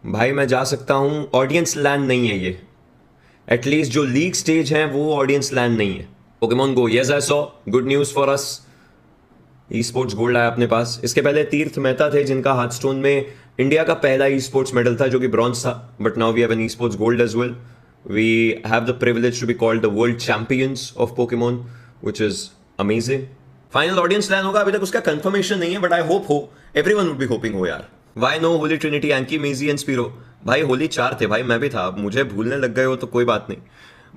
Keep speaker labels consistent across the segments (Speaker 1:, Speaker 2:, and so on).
Speaker 1: भाई मैं जा सकता हूँ, ऑडियंस लैंड नहीं है ये। एटलीस्ट जो लीग स्टेज है वो ऑडियंस लैंड नहीं है। Pokemon go, yes I saw, good news for us. E sports gold आया अपने पास। इसके पहले तीर्थ मेहता थे जिनका हार्टस्टोन में इंडिया का पहला ई स्पोर्ट्स मेडल था जो कि ब्रॉन्ज था, but now we have an e sports gold as well. We have the privilege to be called the world champions of Pokemon, which is amazing. Final audience land होगा, अभी तक उसका confirmation नहीं है, बट आई होप हो, everyone would be hoping हो यार। Why no Holy Trinity, एंकी, मेजी एंड स्पीरो। भाई होली 4 थे भाई, मैं भी था, मुझे भूलने लग गए हो तो कोई बात नहीं,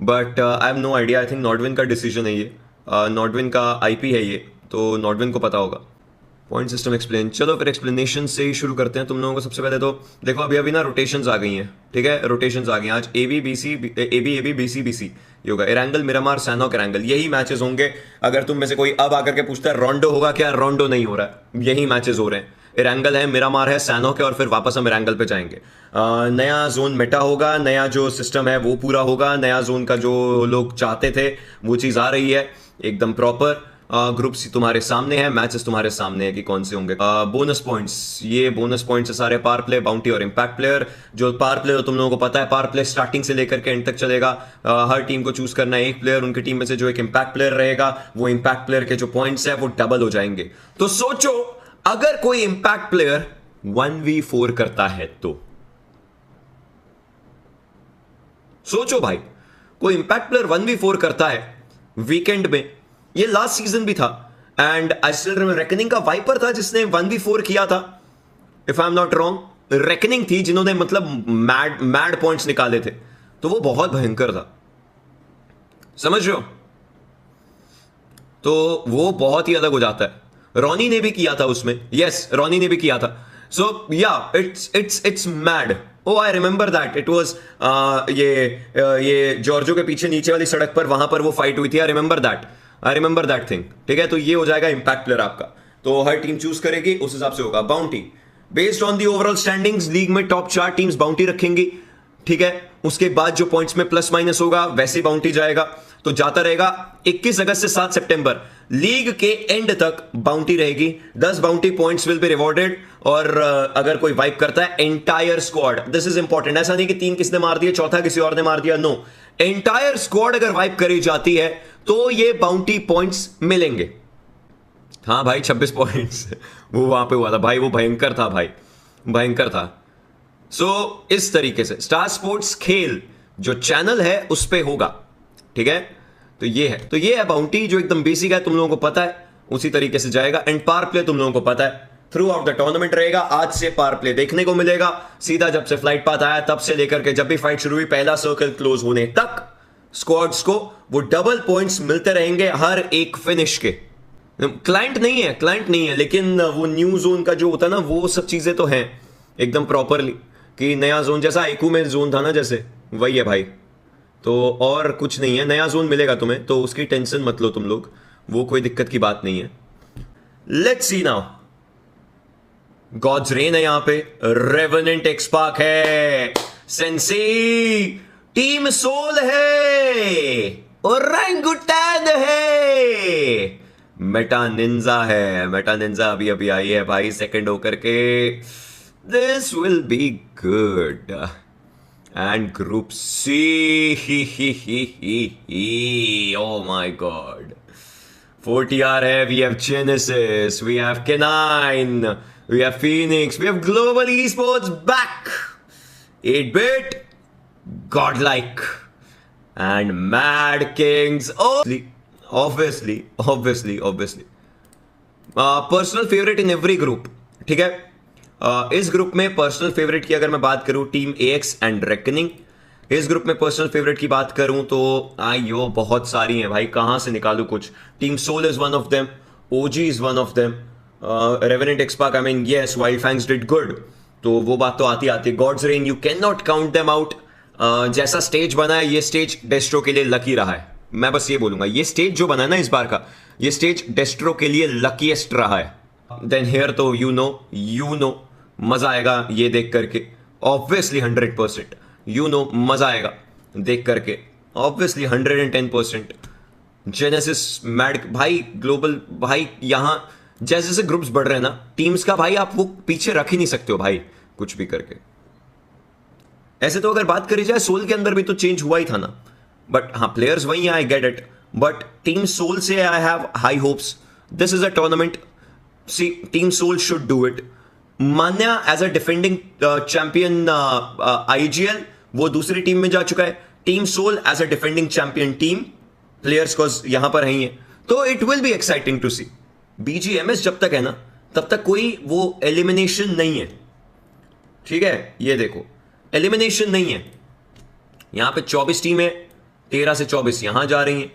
Speaker 1: but I have no idea. I think नॉर्डविन का डिसीजन है ये, नॉर्डविन का आईपी है ये, तो नॉर्डविन को पता होगा। पॉइंट सिस्टम एक्सप्लेन, चलो फिर एक्सप्लेनेशन से ही शुरू करते हैं। तुम लोगों को सबसे पहले तो देखो, अभी अभी ना रोटेशंस आ गई हैं, ठीक है, रोटेशंस आ गई हैं। आज A B B C, A B B C B C ये होगा। एरांगल, मिरामार, सैनॉक, एरांगल, यही मैचेस होंगे। अगर तुम में से कोई अब आकर के पूछता है रोंडो होगा क्या, रोंडो नहीं हो रहा है, यही मैचेस हो रहे हैं। एरांगल है, मिरामार है, सैनॉक है, और फिर वापस हम एरांगल पे जाएंगे। नया जोन मेटा होगा, नया जो सिस्टम है वो पूरा होगा, नया जोन का जो लोग चाहते थे वो चीज आ रही है एकदम प्रॉपर। ग्रुप्स तुम्हारे सामने है, मैचेस तुम्हारे सामने है कि कौन से होंगे। बोनस पॉइंट्स, ये बोनस पॉइंट्स है सारे पावर प्ले, बाउंटी और इंपैक्ट प्लेयर। जो पावर प्लेयर तुम लोगों को पता है, पावर प्ले स्टार्टिंग से लेकर के एंड तक चलेगा। हर टीम को चूज करना है एक प्लेयर, उनकी टीम में से जो एक इंपैक्ट प्लेयर रहेगा, वो इंपैक्ट प्लेयर के जो पॉइंट्स है वो डबल हो जाएंगे। तो सोचो, अगर कोई इंपैक्ट प्लेयर 1v4 करता है तो सोचो भाई, कोई इंपैक्ट प्लेयर 1v4 करता है वीकेंड में, ये लास्ट सीजन भी था, and I still remember reckoning का वाइपर था जिसने 1v4 किया था, if I am not wrong. Reckoning थी जिन्होंने मतलब मैड पॉइंट्स निकाले थे, तो वो बहुत भयंकर था, समझ रहे हो? तो वो बहुत ही अलग हो जाता है। रॉनी ने भी किया था उसमें, यस रॉनी ने भी किया था। So yeah it's mad. Oh I remember that, it was ये जॉर्जो के पीछे नीचे वाली सड़क पर, वहां पर वो फाइट हुई थी। आई रिमेंबर दैट थिंग, ठीक है। तो ये हो जाएगा इंपैक्ट प्लेयर आपका। तो हर टीम चूज करेगी, उस हिसाब से होगा। Bounty, based on the overall standings, league में टॉप 4 टीम्स बाउंटी रखेंगी, ठीक है। उसके बाद जो पॉइंट्स में प्लस माइनस होगा वैसे बाउंटी जाएगा, तो जाता रहेगा। 21 अगस्त से 7 सितंबर लीग के एंड तक बाउंटी रहेगी। 10 bounty points will be rewarded, और अगर कोई वाइप करता है entire squad, this is important. ऐसा नहीं कि 3 किसने मार दिया, चौथा किसी और ने मार दिया, नो, एंटायर स्क्वाड अगर वाइप करी जाती है तो ये बाउंटी पॉइंट्स मिलेंगे। हाँ भाई 26 पॉइंट्स वो वहां पे हुआ था भाई, वो भयंकर था भाई, भयंकर था। सो इस तरीके से स्टार स्पोर्ट्स खेल जो चैनल है उस पे होगा, ठीक है। तो ये है बाउंटी, जो एकदम बेसिक है, तुम लोगों को पता है, उसी तरीके से जाएगा। एंड पावर प्ले तुम लोगों को पता है थ्रू आउट द टूर्नामेंट रहेगा। आज से पावर प्ले देखने को मिलेगा सीधा, जब से फ्लाइट पाथ आया तब से लेकर के जब भी फाइट शुरू हुई, पहला सर्कल क्लोज होने तक स्क्वाड्स को वो डबल पॉइंट्स मिलते रहेंगे हर एक फिनिश के। क्लाइंट नहीं है, लेकिन वो न्यू जोन का जो होता है ना, वो सब चीजें तो हैं एकदम प्रॉपरली, कि नया जोन जैसा आईकू में जोन था ना, जैसे वही है भाई। तो और कुछ नहीं है, नया जोन मिलेगा तुम्हें, तो उसकी टेंशन मत लो तुम लोग, वो कोई दिक्कत की बात नहीं है। Let's see now, Gods Reign है यहां पे, रेवेनेंट एक्सपार्क है, सेंसी, टीम सोल है, ओरंगुटैन है, मेटा निंजा है। मेटा निंजा अभी अभी आई है भाई, सेकंड होकर के। This will be good. And group C, oh my god, 4TR है, we have Genesis, we have K9, we have Phoenix, we have Global Esports back, 8-bit, Godlike, and Mad Kings, obviously, personal favorite in every group, ठीक है। इस group में personal favourite की अगर मैं बात करूं, टीम एएक्स एंड रेकनिंग। इस ग्रुप में पर्सनल फेवरेट की बात करूं तो आइयो बहुत सारी हैं भाई, कहां से निकालूं कुछ। Team Soul is one of them, OG is one of them, Revenant XSpark, I mean yes, Wild Fangs did good, तो वो बात तो आती है। Gods Reign, you can not count them out. जैसा स्टेज बना है, ये स्टेज डेस्ट्रो के लिए लकी रहा है, मैं बस ये बोलूंगा, ये स्टेज जो बना है ना इस बार का, ये स्टेज डेस्ट्रो के लिए लकीएस्ट रहा है। देन हेयर तो यू नो मजा आएगा ये देख करके, ऑब्वियसली 100%, यू नो मजा आएगा देख करके, ऑब्वियसली 110%। जेनेसिस, मैड भाई, ग्लोबल भाई, यहां जैसे जैसे ग्रुप्स बढ़ रहे हैं ना टीम्स का भाई, आप वो पीछे रख ही नहीं सकते हो भाई कुछ भी करके। ऐसे तो अगर बात करी जाए सोल के अंदर भी तो चेंज हुआ ही था ना, बट हाँ प्लेयर्स वही हैं, I get it, but Team Soul से I have high hopes. This is a tournament, see Team Soul should do it. Manya as a defending champion IGL वो दूसरी टीम में जा चुका है. Team Soul as a defending champion team, players को यहां पर ही है, तो it will be exciting to see. BGMS जब तक है ना तब तक कोई वो एलिमिनेशन नहीं है, ठीक है. ये देखो एलिमिनेशन नहीं है, यहां पे 24 टीमें, 13 से 24 यहां जा रही हैं,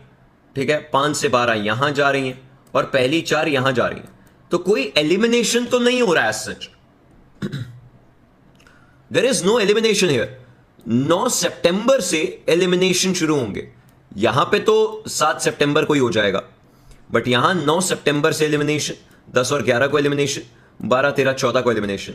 Speaker 1: ठीक है, 5 से 12 यहां जा रही हैं और पहली 4 यहां जा रही हैं, तो कोई एलिमिनेशन तो नहीं हो रहा है as such. There is no elimination here. 9 सितंबर से एलिमिनेशन शुरू होंगे. यहां पे तो 7 सितंबर को ही हो जाएगा, बट यहां 9 सितंबर से एलिमिनेशन, 10 और 11 को एलिमिनेशन, 12, 13, 14 को एलिमिनेशन.